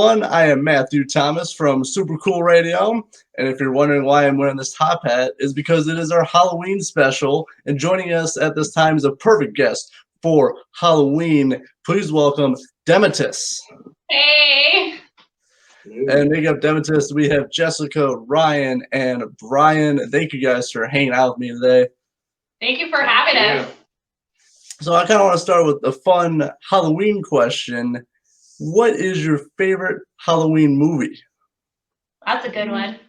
everyone. I am Matthew Thomas from Super Cool Radio. And if you're wondering why I'm wearing this top hat, is because it is our Halloween special. And joining us at this time is a perfect guest for Halloween. Please welcome Dematus. Hey. And making up Dematus, we have Jessica, Ryan, and Brian. Thank you guys for hanging out with me today. Thank you for having us. So I kind of want to start with a fun Halloween question. What is your favorite Halloween movie? That's a good one.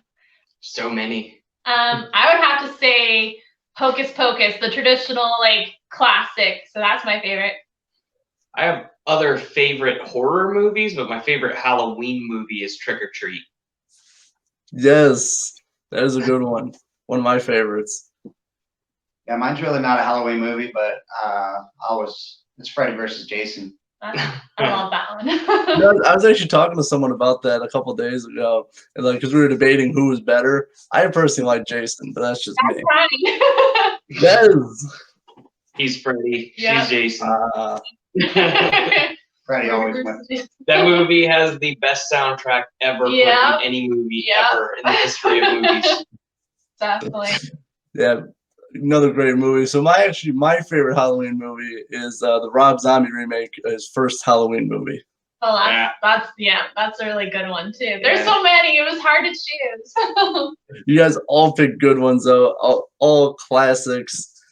So many. I would have to say Hocus Pocus, the traditional classic. So that's my favorite. I have other favorite horror movies, but my favorite Halloween movie is Trick or Treat. Yes, that is a good one. One of my favorites. Yeah, mine's really not a Halloween movie, but it's Freddy versus Jason. I love that one. I was actually talking to someone about that a couple days ago, and because we were debating who was better. I personally like Jason, but that's just me. Right. Yes. He's Freddy. Yeah. She's Jason. Freddy always wins. That movie has the best soundtrack ever put in any movie ever in the history of movies. Definitely. Yeah. Another great movie. So my favorite Halloween movie is the Rob Zombie remake, his first Halloween movie. Oh, that's a really good one too. There's so many. It was hard to choose. You guys all picked good ones though, all classics,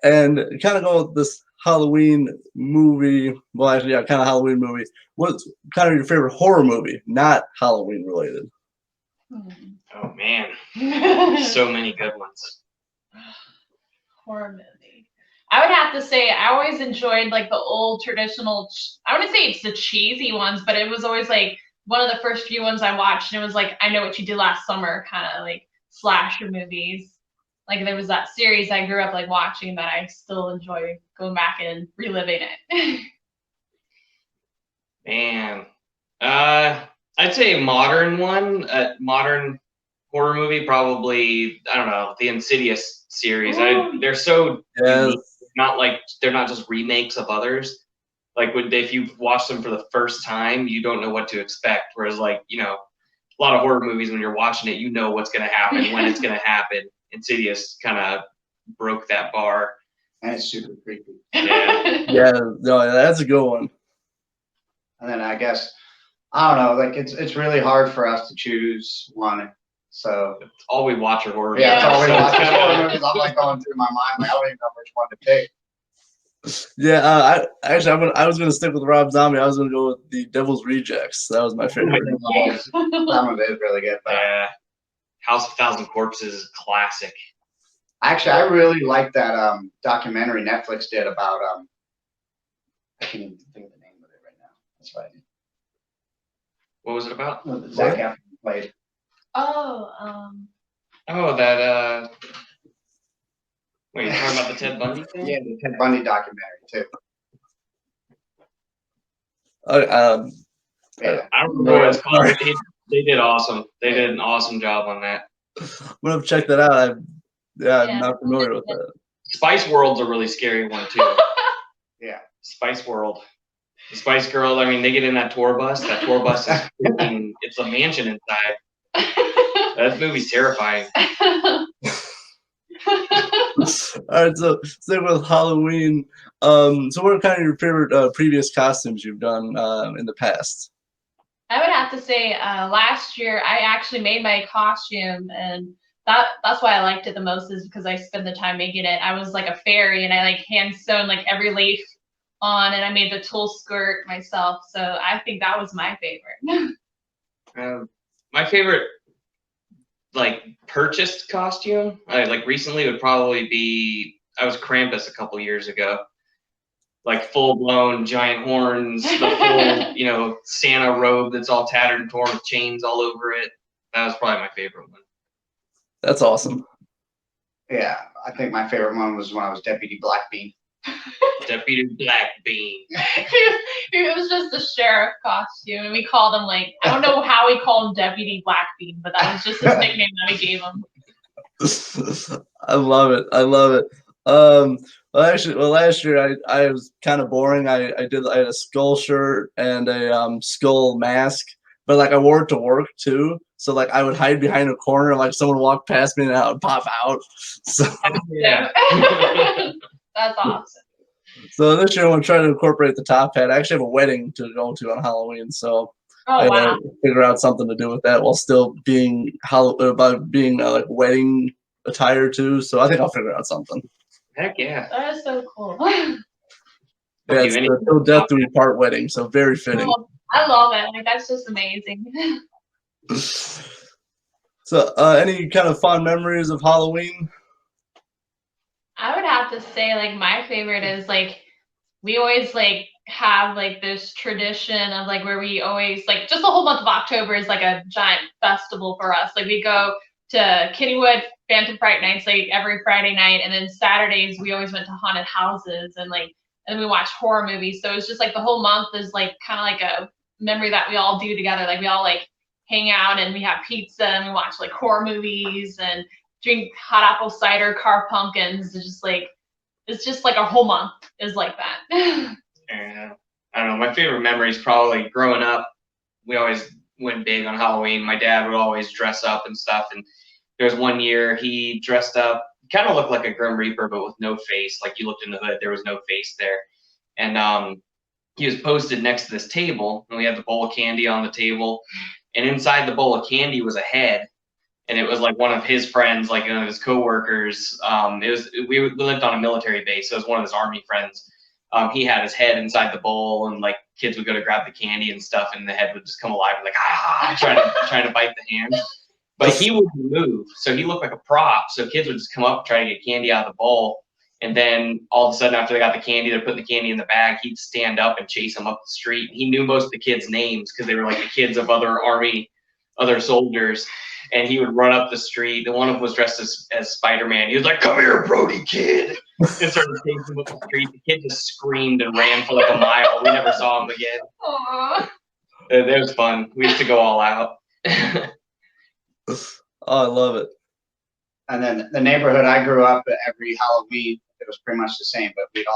and kind of go with this Halloween movie. Well, actually, yeah, kind of Halloween movie. What's kind of your favorite horror movie, not Halloween related? Oh man, so many good ones. Horror movie. I would have to say I always enjoyed the old traditional. I wouldn't say it's the cheesy ones, but it was always one of the first few ones I watched, and it was I Know What You Did Last Summer, kind of slasher movies. There was that series I grew up watching that I still enjoy going back and reliving it. Man, I'd say a modern one, modern horror movie, probably, I don't know, the Insidious series. They're so unique. They're not just remakes of others. If you watch them for the first time, you don't know what to expect. Whereas a lot of horror movies, when you're watching it, you know what's going to happen, when it's going to happen. Insidious kind of broke that bar. And it's super creepy. Yeah, no, that's a good one. And then I guess, I don't know, it's really hard for us to choose one. So it's all we watch are horror. Yeah, that's all we watch is horror movies. I'm going through my mind, I don't even know which one to pick. Yeah, I was gonna stick with Rob Zombie. I was gonna go with The Devil's Rejects. That was my favorite. That one is really good. Yeah, House of 1,000 Corpses is classic. Actually, I really like that documentary Netflix did about I can't even think of the name of it right now. That's right. What was it about? Zac Efron played. Oh, that wait, you're talking about the Ted Bundy thing? Yeah, the Ted Bundy documentary too. Yeah. I don't remember what it's called. They did awesome. They did an awesome job on that. I'm gonna check that out. I'm not familiar with that. Spice World's a really scary one too. Yeah. Spice World. The Spice Girl, they get in that tour bus. That tour bus is it's a mansion inside. That movie's terrifying. All right, so stay with Halloween. So what are kind of your favorite previous costumes you've done in the past? I would have to say last year I actually made my costume, and that's why I liked it the most, is because I spent the time making it. I was like a fairy, and I hand sewn every leaf on, and I made the tulle skirt myself. So I think that was my favorite. My favorite purchased costume recently would probably be, I was Krampus a couple years ago. Full blown giant horns, the full Santa robe that's all tattered and torn with chains all over it. That was probably my favorite one. That's awesome. Yeah, I think my favorite one was when I was Deputy Blackbean. Deputy Blackbean. It was just a sheriff costume, and we called him I don't know how we called him Deputy Blackbean, but that was just his nickname that we gave him. I love it. Well, last year I was kind of boring. I had a skull shirt and a skull mask, but like I wore it to work too. So like I would hide behind a corner, and like someone would walk past me, and I would pop out. So Yeah. That's awesome. so this year I'm gonna try to incorporate the top hat. I actually have a wedding to go to on Halloween, so I Oh gotta wow. figure out something to do with that while still being like wedding attire too. So I think I'll figure out something. Heck yeah. That is so cool. Yeah, it's the till death do we part wedding, so very fitting. I love it. Like that's just amazing. So, any kind of fond memories of Halloween? I would have to say like my favorite is like we always like have like this tradition of like where we always like just the whole month of October is like a giant festival for us. Like we go to Kittywood Phantom Fright Nights like every Friday night, and then Saturdays we always went to haunted houses and we watch horror movies. So it's just like the whole month is like kind of like a memory that we all do together. Like we all like hang out and we have pizza and we watch like horror movies and drink hot apple cider, carve pumpkins. It's just like our whole month is like that. Yeah. I don't know. My favorite memory is probably growing up. We always went big on Halloween. My dad would always dress up and stuff. And there was one year he dressed up, kind of looked like a Grim Reaper, but with no face. Like you looked in the hood, there was no face there. And he was posted next to this table, and we had the bowl of candy on the table. And inside the bowl of candy was a head. And it was like one of his friends, like one of his coworkers. We lived on a military base, so it was one of his army friends. He had his head inside the bowl, and like kids would go to grab the candy and stuff, and the head would just come alive, and like trying to bite the hand. But he wouldn't move, so he looked like a prop. So kids would just come up, try to get candy out of the bowl, and then all of a sudden, after they got the candy, they're putting the candy in the bag. He'd stand up and chase them up the street. He knew most of the kids' names because they were like the kids of other soldiers. And he would run up the street. And one of them was dressed as Spider-Man. He was like, "Come here, Brody, kid!" And started chasing him up the street. The kid just screamed and ran for like a mile. We never saw him again. Aww. It was fun. We used to go all out. Oh, I love it. And then the neighborhood I grew up at, every Halloween, it was pretty much the same, but we'd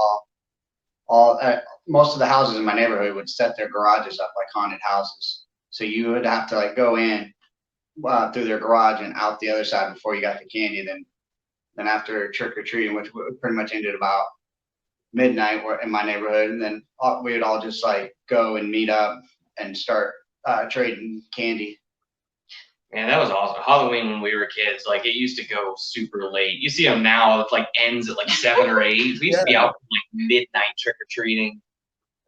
most of the houses in my neighborhood would set their garages up like haunted houses. So you would have to like go in through their garage and out the other side before you got the candy. Then after trick or treating, which pretty much ended about midnight in my neighborhood, and then we would all just like go and meet up and start trading candy. Man, that was awesome. Halloween when we were kids, like it used to go super late. You see them now, it like ends at like 7 or 8. We used to be out like midnight trick or treating.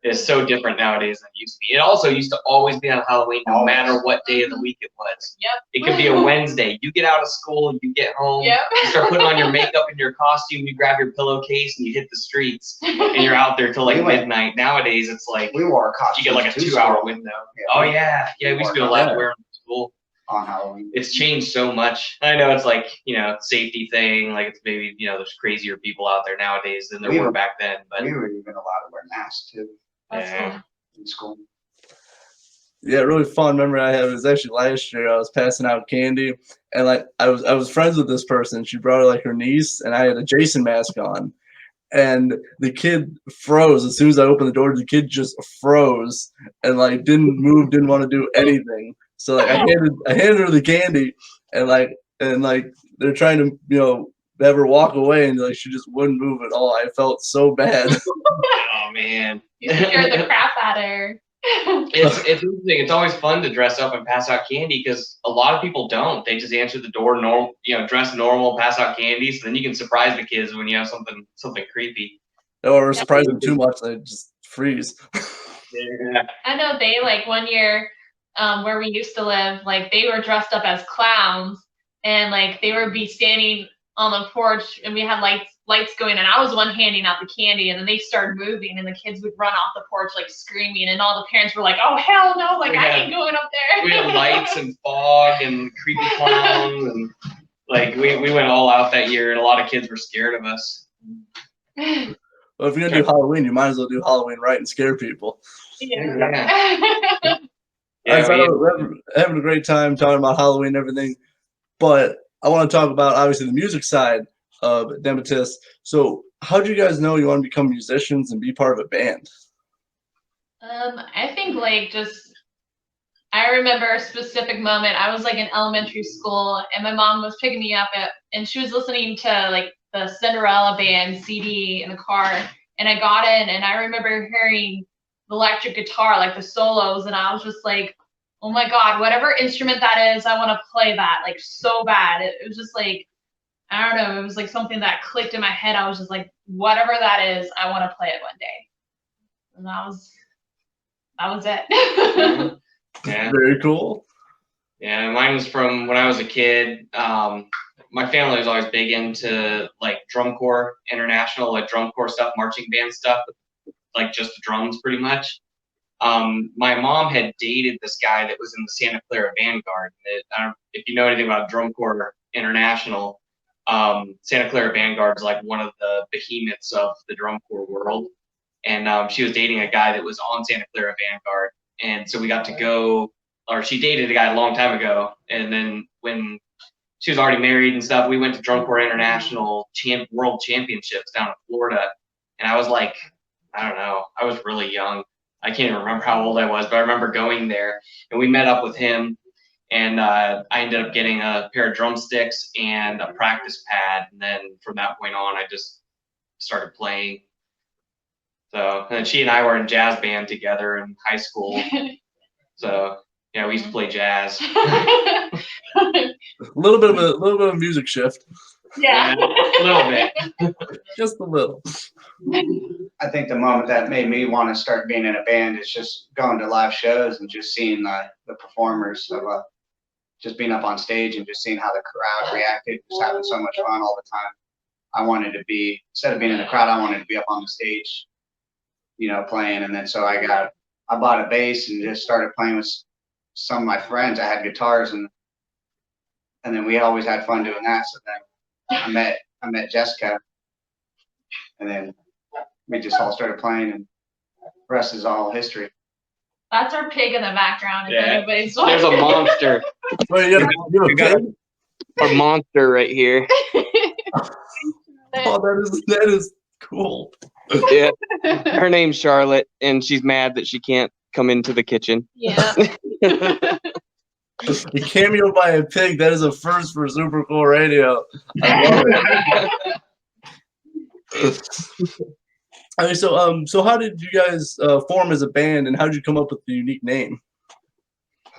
It's so different nowadays than it used to be. It also used to always be on Halloween, no matter what day of the week it was. Yep. It could be a Wednesday. You get out of school, you get home, Yep. you start putting on your makeup and your costume, you grab your pillowcase and you hit the streets, and you're out there till like midnight. Nowadays, it's like we wore costumes. You get like a 2-hour window. Yeah, oh yeah, we used to be allowed to wear them to school. On Halloween. It's changed so much. I know it's like, safety thing, like it's maybe, there's crazier people out there nowadays than there were back then. But we were even allowed to wear masks too. Yeah. In school. Yeah, a really fun memory I have is actually last year I was passing out candy, and like I was friends with this person. She brought like her niece, and I had a Jason mask on, and the kid froze as soon as I opened the door. The kid just froze and like didn't move, didn't want to do anything. So like I handed her the candy, and they're trying to have her walk away, and like she just wouldn't move at all. I felt so bad. Oh man, you scared the crap out of her. It's interesting. It's always fun to dress up and pass out candy because a lot of people don't. They just answer the door normal, dress normal, pass out candy. So then you can surprise the kids when you have something creepy. Or surprise them too much, they just freeze. Yeah. I know they like one year where we used to live, like they were dressed up as clowns, and like they would be standing on the porch, and we had lights going, and I was the one handing out the candy, and then they started moving, and the kids would run off the porch like screaming, and all the parents were like, "Oh hell no! Like I ain't going up there." We had lights and fog and creepy clowns, and like we went all out that year, and a lot of kids were scared of us. Well, if you're gonna do Halloween, you might as well do Halloween right and scare people. Yeah. Yeah, we're having a great time talking about Halloween and everything, but I want to talk about obviously the music side of Dematus. So how did you guys know you want to become musicians and be part of a band? I think like just I remember a specific moment. I was like in elementary school, and my mom was picking me up and she was listening to like the Cinderella Band CD in the car. And I got in, and I remember hearing the electric guitar, like the solos, and I was just like, oh my God, whatever instrument that is, I want to play that like so bad. It was just like, I don't know, it was like something that clicked in my head. I was just like, whatever that is, I want to play it one day. And that was it. Yeah. Very cool. Yeah, mine was from when I was a kid. My family was always big into like drum corps, international like drum corps stuff, marching band stuff, like just the drums pretty much. My mom had dated this guy that was in the Santa Clara Vanguard. I don't, if you know anything about drum corps international, Santa Clara Vanguard is like one of the behemoths of the drum corps world. And she was dating a guy that was on Santa Clara Vanguard. And so we got to go, or she dated a guy a long time ago. And then when she was already married and stuff, we went to Drum Corps International World Championships down in Florida. And I was like, I don't know, I was really young. I can't even remember how old I was, but I remember going there. And we met up with him. And I ended up getting a pair of drumsticks and a practice pad. And then from that point on, I just started playing. So, and she and I were in jazz band together in high school. So, yeah, we used to play jazz. A little bit of a music shift. Yeah. A little bit. Just a little. I think the moment that made me want to start being in a band is just going to live shows and just seeing the performers of just being up on stage and just seeing how the crowd reacted, just having so much fun all the time. I wanted to be, instead of being in the crowd, I wanted to be up on the stage, you know, playing. And then so I bought a bass and just started playing with some of my friends. I had guitars, and then we always had fun doing that. So then I met Jessica, and then we just all started playing, and the rest is all history. That's our pig in the background. If Yeah. anybody's There's a monster. Wait, you have a pig? A monster right here. Oh, that is cool. Yeah, her name's Charlotte, and she's mad that she can't come into the kitchen. Yeah. The cameo by a pig, that is a first for Super Cool Radio. I love it. Okay, so how did you guys form as a band, and how did you come up with the unique name?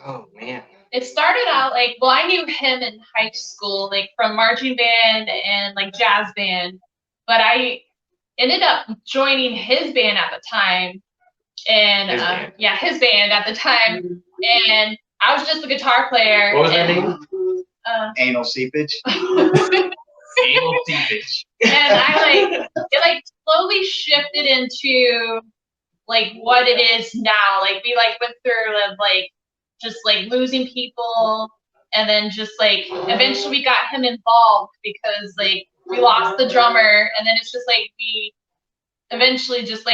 Oh, man. It started out like, well, I knew him in high school, like from marching band and like jazz band, but I ended up joining his band at the time, and his band at the time, and I was just a guitar player. What was their name? Anal seepage. Anal seepage. And it slowly shifted into like what it is now. Like we went through just losing people, and then just eventually we got him involved because we lost the drummer, and then it's just we eventually just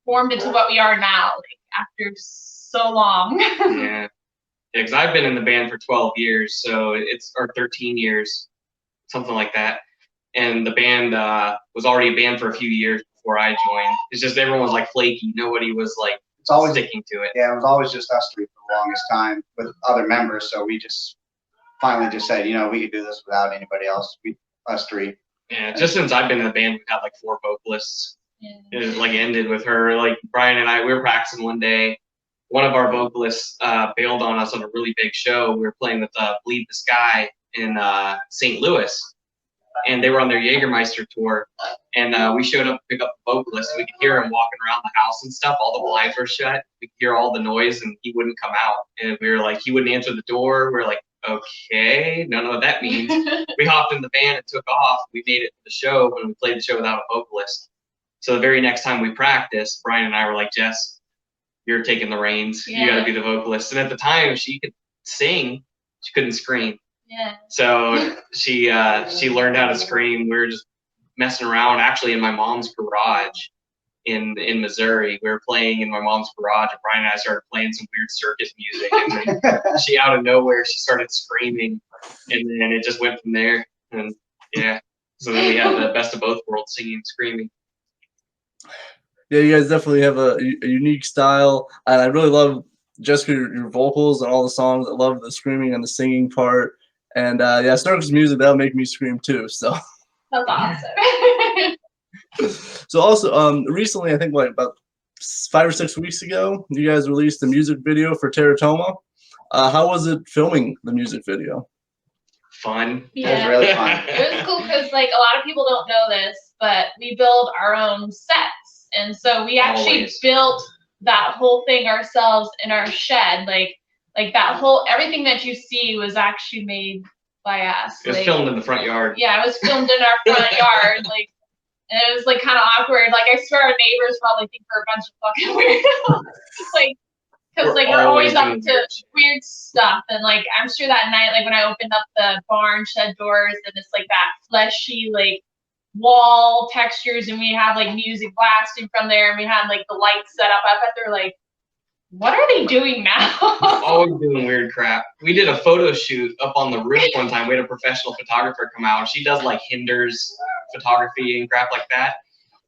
formed into what we are now, after so long. Yeah. Because I've been in the band for 12 years, so or 13 years, something like that. And the band was already a band for a few years before I joined. It's just everyone was flaky. Nobody was it's always sticking to it. Yeah, it was always just us three for the longest time with other members. So we just finally just said, we could do this without anybody else. Us three. Yeah, just since I've been in the band, we've had 4 vocalists. Yeah. It ended with her. Brian and I, we were practicing one day. One of our vocalists bailed on us on a really big show. We were playing with Bleed the Sky in St. Louis, and they were on their Jägermeister tour. And we showed up to pick up the vocalist. We could hear him walking around the house and stuff. All the blinds were shut. We could hear all the noise, and he wouldn't come out. And we were he wouldn't answer the door. We were okay, don't know what that means. We hopped in the van and took off. We made it to the show, and we played the show without a vocalist. So the very next time we practiced, Brian and I were like, Jess, you're taking the reins. Yeah. You got to be the vocalist. And at the time, she could sing. She couldn't scream. Yeah. So she learned how to scream. We were just messing around, actually, in my mom's garage in Missouri. We were playing in my mom's garage, and Brian and I started playing some weird circus music. And then she, out of nowhere, she started screaming, and then it just went from there. And yeah, so then we had the best of both worlds, singing and screaming. Yeah, you guys definitely have a unique style, and I really love Jessica, your vocals and all the songs. I love the screaming and the singing part. And yeah, Snorkel's music, that'll make me scream too. So That's awesome. so also recently, I think like about 5 or 6 weeks ago, you guys released a music video for Teratoma. How was it filming the music video? Fun. Yeah. It was really fun. It was cool because like a lot of people don't know this, but we build our own sets, and so we actually Always. built that whole thing ourselves in our shed. Like that whole everything that you see was actually made by us. It was filmed in the front yard. Yeah, it was filmed in our front yard. Like, and it was like kind of awkward. Like I swear our neighbors probably think we're a bunch of fucking weirdos. Like, because like we're always up doing to weird stuff, and like I'm sure that night, like when I opened up the barn shed doors, and it's like that fleshy like wall textures, and we have like music blasting from there, and we had like the lights set up. I bet they're like, what are they doing now? Always doing weird crap. We did a photo shoot up on the roof one time. We had a professional photographer come out. She does like hinders photography and crap like that.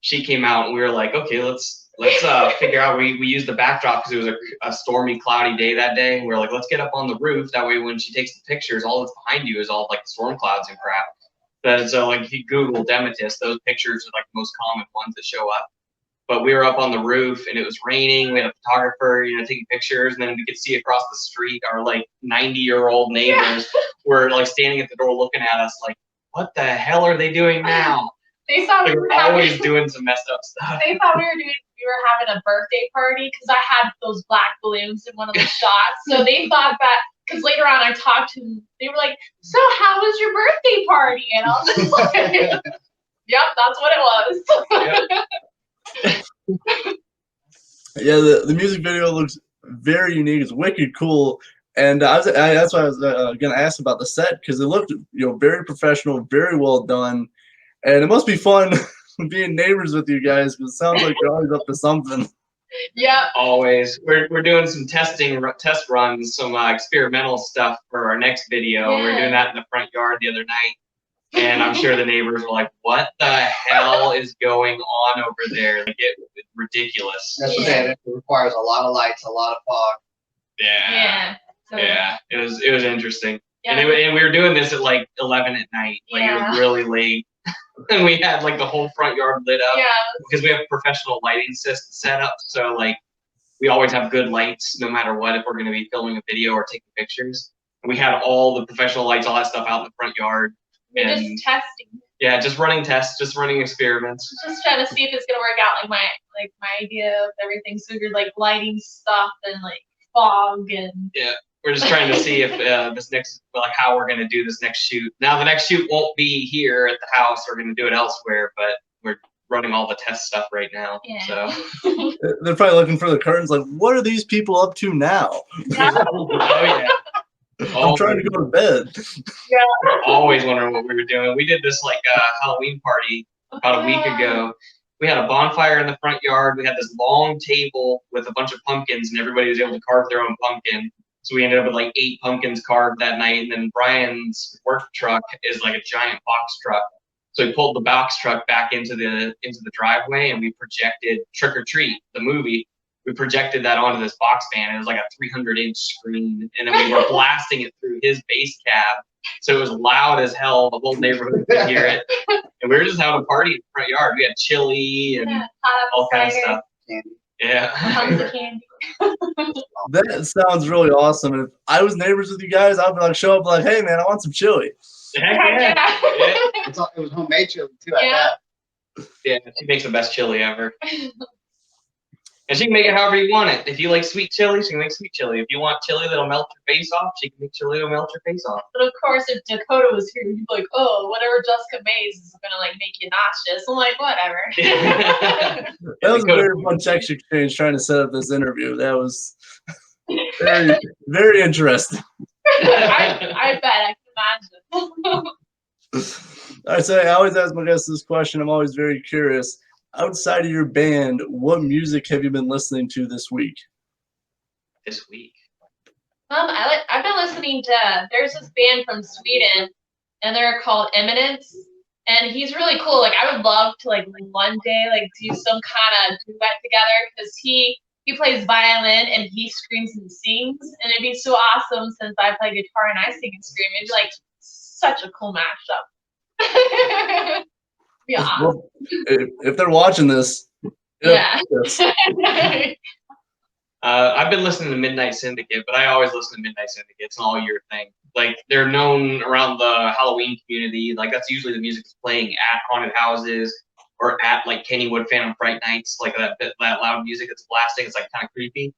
She came out and we were like, okay, let's figure out. We used the backdrop because it was a stormy, cloudy day that day. We were like, let's get up on the roof. That way, when she takes the pictures, all that's behind you is all like storm clouds and crap. But so like if you Google Dematus, those pictures are like the most common ones that show up. But we were up on the roof and it was raining. We had a photographer, taking pictures, and then we could see across the street our like 90-year-old neighbors were like standing at the door looking at us like, what the hell are they doing now? They thought They we were were always having, doing some messed up stuff. they thought we were having a birthday party because I had those black balloons in one of the shots. So they thought that, because later on I talked to them, they were like, so how was your birthday party? And I was just like, yep, that's what it was. Yep. Yeah, the music video looks very unique. It's wicked cool. And that's why I was gonna ask about the set, because it looked very professional, very well done. And it must be fun being neighbors with you guys, because it sounds like you're always up to something. Yeah. Always. We're doing some test runs, some experimental stuff for our next video. Yeah. We're doing that in the front yard the other night. And I'm sure the neighbors were like, what the hell is going on over there? Like, it's ridiculous. That's what it requires a lot of lights, a lot of fog. Yeah. So, Yeah. It was interesting. Yeah. And we were doing this at like 11 at night. Like it was really late. And we had like the whole front yard lit up. Yeah. Because we have professional lighting system set up. So like we always have good lights no matter what, if we're going to be filming a video or taking pictures. And we had all the professional lights, all that stuff out in the front yard. We're And just testing. yeah, just running tests, just running experiments. Just trying to see if it's gonna work out like my idea of everything. So we're like lighting stuff and like fog and We're just trying to see if how we're going to do this next shoot. Now the next shoot won't be here at the house. We're going to do it elsewhere, but we're running all the test stuff right now. Yeah. So They're probably looking for the curtains, like, what are these people up to now? oh yeah. I'm trying to go to bed. We're always wondering what we were doing. We did this like Halloween party about a week ago. We had a bonfire in the front yard. We had this long table with a bunch of pumpkins, and everybody was able to carve their own pumpkin. So we ended up with like 8 pumpkins carved that night. And then Brian's work truck is like a giant box truck. So we pulled the box truck back into the driveway, and we projected Trick or Treat, the movie. We projected that onto this box fan. It was like a 300-inch screen, and then we were blasting it through his bass cab. So it was loud as hell. The whole neighborhood could hear it. And we were just having a party in the front yard. We had chili and all kinds of stuff. Candy. Yeah. Tons of candy. That sounds really awesome. And if I was neighbors with you guys, I'd be like, show up like, hey man, I want some chili. Heck yeah. It was homemade chili too. Yeah, she makes the best chili ever. And she can make it however you want it. If you like sweet chili, she can make sweet chili. If you want chili that'll melt your face off, she can make chili that'll melt your face off. But of course, if Dakota was here, you'd be like, oh, whatever Jessica makes is gonna like make you nauseous. I'm like, whatever. That was a very fun text exchange trying to set up this interview. That was very, very interesting. I bet I can imagine. I say I always ask my guests this question. I'm always very curious. Outside of your band, what music have you been listening to this week? This week. I've been listening to. There's this band from Sweden, and they're called Eminence, and he's really cool. Like I would love to like one day like do some kind of duet together, because he he plays violin and he screams and sings, and it'd be so awesome since I play guitar and I sing and scream. It'd be like such a cool mashup. Yeah. Well, if they're watching this, Yeah. I've been listening to Midnight Syndicate, but I always listen to Midnight Syndicate. It's an all-year thing. Like, they're known around the Halloween community. Like, that's usually the music that's playing at haunted houses or at, like, Kennywood Phantom Fright Nights. Like, that loud music that's blasting. It's, like, kind of creepy.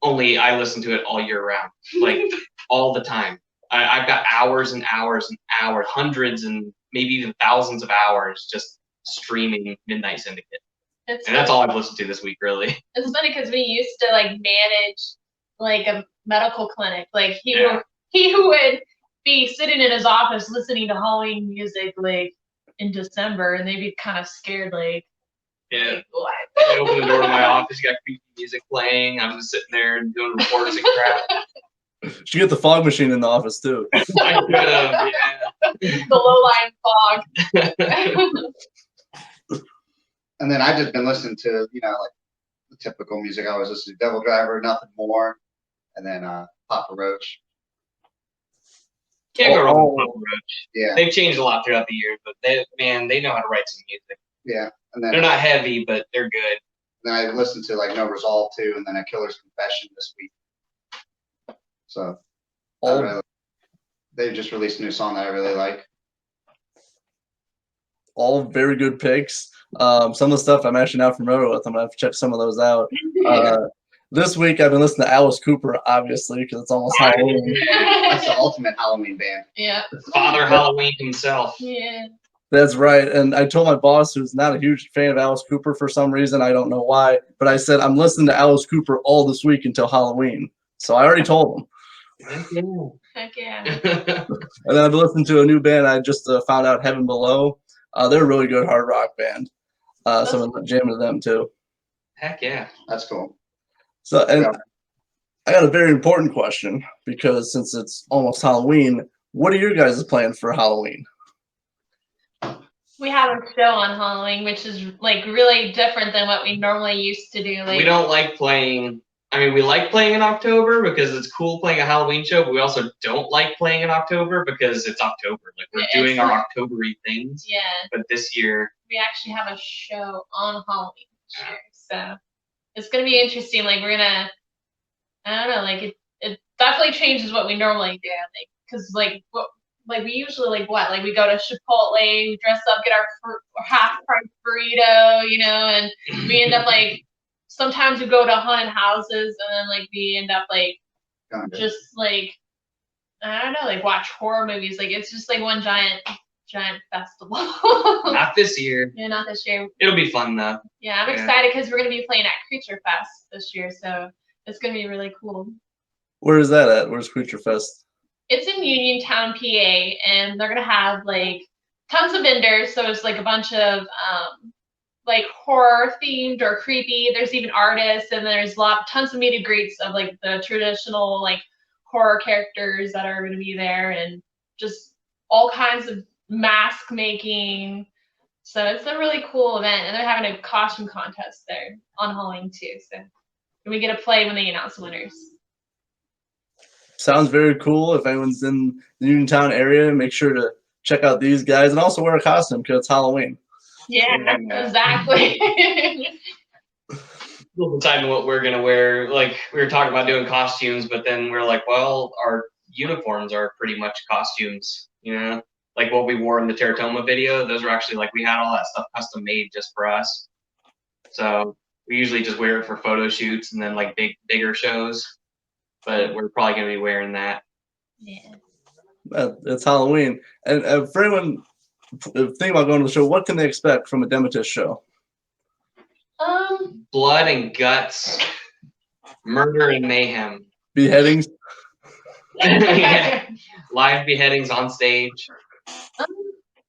Only I listen to it all year round. Like, all the time. I've got hours and hours and hours, hundreds and maybe even thousands of hours just streaming Midnight Syndicate. And that's all I've listened to this week, really. It's funny because we used to like manage like a medical clinic. Like he would be sitting in his office listening to Halloween music like in December, and they'd be kind of scared, like, yeah. What? I open the door to my office, you got creepy music playing. I'm just sitting there and doing reports and crap. Should get the fog machine in the office too. I could have, yeah. The low-lying fog. And then I've just been listening to, you know, like the typical music. I always listen to Devil Driver, Nothing More, and then Papa Roach. Can't go wrong with Papa Roach. Yeah. They've changed a lot throughout the years, but they know how to write some music. Yeah. And then they're not heavy, but they're good. Then I listened to like No Resolve too, and then A Killer's Confession this week. So they just released a new song that I really like. All very good picks. Some of the stuff I'm actually not familiar with. I'm gonna have to check some of those out. This week I've been listening to Alice Cooper, obviously, because it's almost Halloween. That's the ultimate Halloween band. Yeah. Father Halloween himself. Yeah. That's right. And I told my boss, who's not a huge fan of Alice Cooper for some reason, I don't know why, but I said I'm listening to Alice Cooper all this week until Halloween. So I already told him. Heck yeah. And then I've listened to a new band I just found out, Heaven Below. They're a really good hard rock band. So I'm jamming to them too. Heck yeah. That's cool. So, and I got a very important question, because since it's almost Halloween, what are your guys' plans for Halloween? We have a show on Halloween, which is like really different than what we normally used to do. Like, we don't like playing. I mean, we like playing in October because it's cool playing a Halloween show, but we also don't like playing in October because it's October. Like, we're doing our October-y things. Yeah. But this year, we actually have a show on Halloween this year, so it's gonna be interesting. Like, we're gonna, I don't know, like it definitely changes what we normally do. Like, cause like we usually like we go to Chipotle, we dress up, get our half-price burrito, you know, and we end up like. Sometimes we go to haunted houses, and then like we end up like just like, I don't know, like watch horror movies. Like, it's just like one giant festival. Not this year. Yeah, not this year. It'll be fun though. Yeah, I'm excited because we're gonna be playing at Creature Fest this year, so it's gonna be really cool. Where is that at? Where's Creature Fest? It's in Uniontown, PA, and they're gonna have like tons of vendors. So it's like a bunch of like horror themed or creepy. There's even artists, and there's tons of meet and greets of like the traditional like horror characters that are going to be there, and just all kinds of mask making. So it's a really cool event, and they're having a costume contest there on Halloween too. So we get to play when they announce the winners. Sounds very cool. If anyone's in the Uniontown area, make sure to check out these guys, and also wear a costume because it's Halloween. Yeah, exactly. We'll decide what we're gonna wear. Like, we were talking about doing costumes, but then we're like, well, our uniforms are pretty much costumes, you know? Like what we wore in the Teratoma video, those were actually like, we had all that stuff custom made just for us. So we usually just wear it for photo shoots and then like bigger shows. But we're probably gonna be wearing that. Yeah. It's Halloween, and for anyone thinking about going to the show, what can they expect from a Dematus show? Blood and guts, murder and mayhem, beheadings. Yeah. Live beheadings on stage.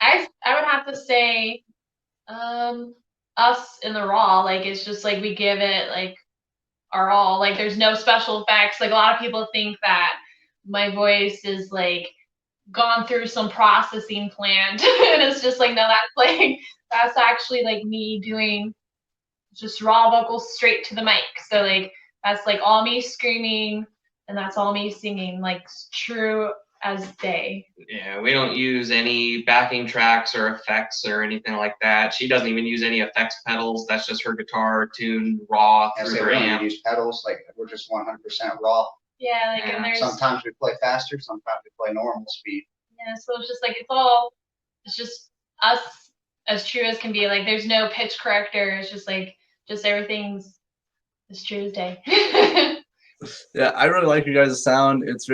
I would have to say, us in the raw. Like, it's just like we give it like our all. Like, there's no special effects. Like, a lot of people think that my voice is like gone through some processing plant, and it's just like, no, that's actually like me doing just raw vocals straight to the mic. So like that's like all me screaming, and that's all me singing, like true as day. Yeah, we don't use any backing tracks or effects or anything like that. She doesn't even use any effects pedals. That's just her guitar tuned raw And through so her we don't amp. use pedals. Like we're just 100% raw. Yeah, like Yeah, and there's Sometimes we play faster. Sometimes we play normal speed. yeah, so it's just like it's just us as true as can be. Like there's no pitch corrector. It's just like just everything's as true as day. Yeah, I really like you guys' sound. It's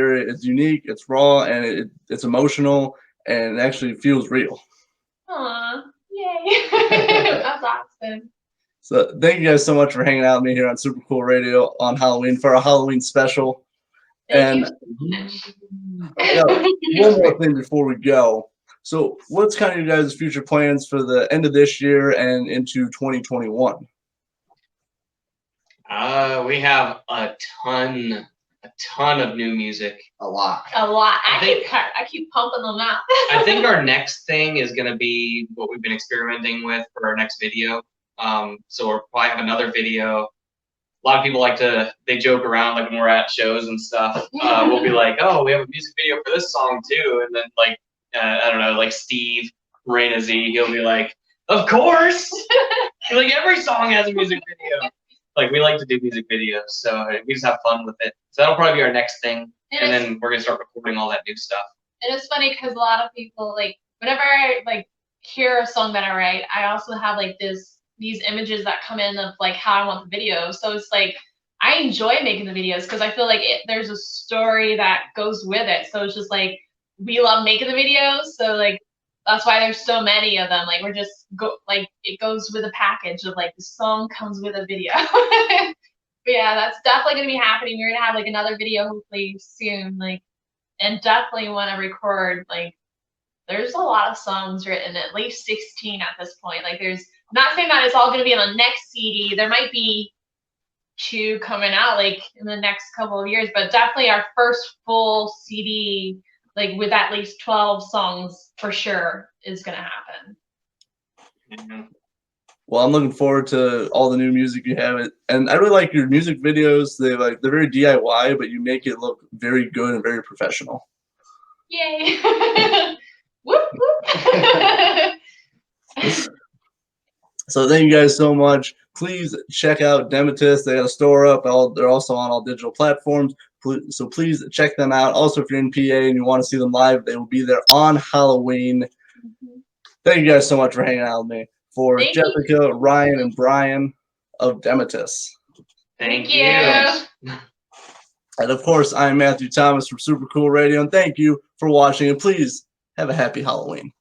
unique, it's raw, and it's emotional, and it actually feels real. Aw, yay! That's awesome. So thank you guys so much for hanging out with me here on Super Cool Radio on Halloween for our Halloween special. Thank And you so much. yeah, one more thing before we go. So what's kind of your guys' future plans for the end of this year and into 2021? We have a ton of new music. A lot. A lot. I I keep pumping them out. I think our next thing is going to be what we've been experimenting with for our next video. So we'll probably have another video. A lot of people they joke around like when we're at shows and stuff. We'll be like, oh, we have a music video for this song too. And then like, I don't know, like Steve Reina Z, he'll be like, of course. Like every song has a music video. Like we like to do music videos, so we just have fun with it. So that'll probably be our next thing, and then we're gonna start recording all that new stuff. And it's funny because a lot of people like whenever I like hear a song that I write, I also have like these images that come in of like how I want the video. So it's like I enjoy making the videos because I feel like there's a story that goes with it. So it's just like we love making the videos. So like that's why there's so many of them. Like we're just it goes with a package of like the song comes with a video. But yeah, that's definitely gonna be happening. We're gonna have like another video hopefully soon. Like and definitely want to record like there's a lot of songs written, at least 16 at this point. Like there's not saying that it's all gonna be on the next CD. There might be 2 coming out like in the next couple of years, but definitely our first full CD like with at least 12 songs for sure is gonna happen. Mm-hmm. Well, I'm looking forward to all the new music you have, and I really like your music videos. They're very DIY, but you make it look very good and very professional. Yay! Whoop whoop! So thank you guys so much. Please check out Dematus. They got a store up. They're also on all digital platforms. So please check them out. Also, if you're in PA and you want to see them live, they will be there on Halloween. Thank you guys so much for hanging out with me. For Thank Jessica, you. Ryan, and Brian of Dematus. Thank you. And of course, I'm Matthew Thomas from Super Cool Radio. And thank you for watching. And please have a happy Halloween.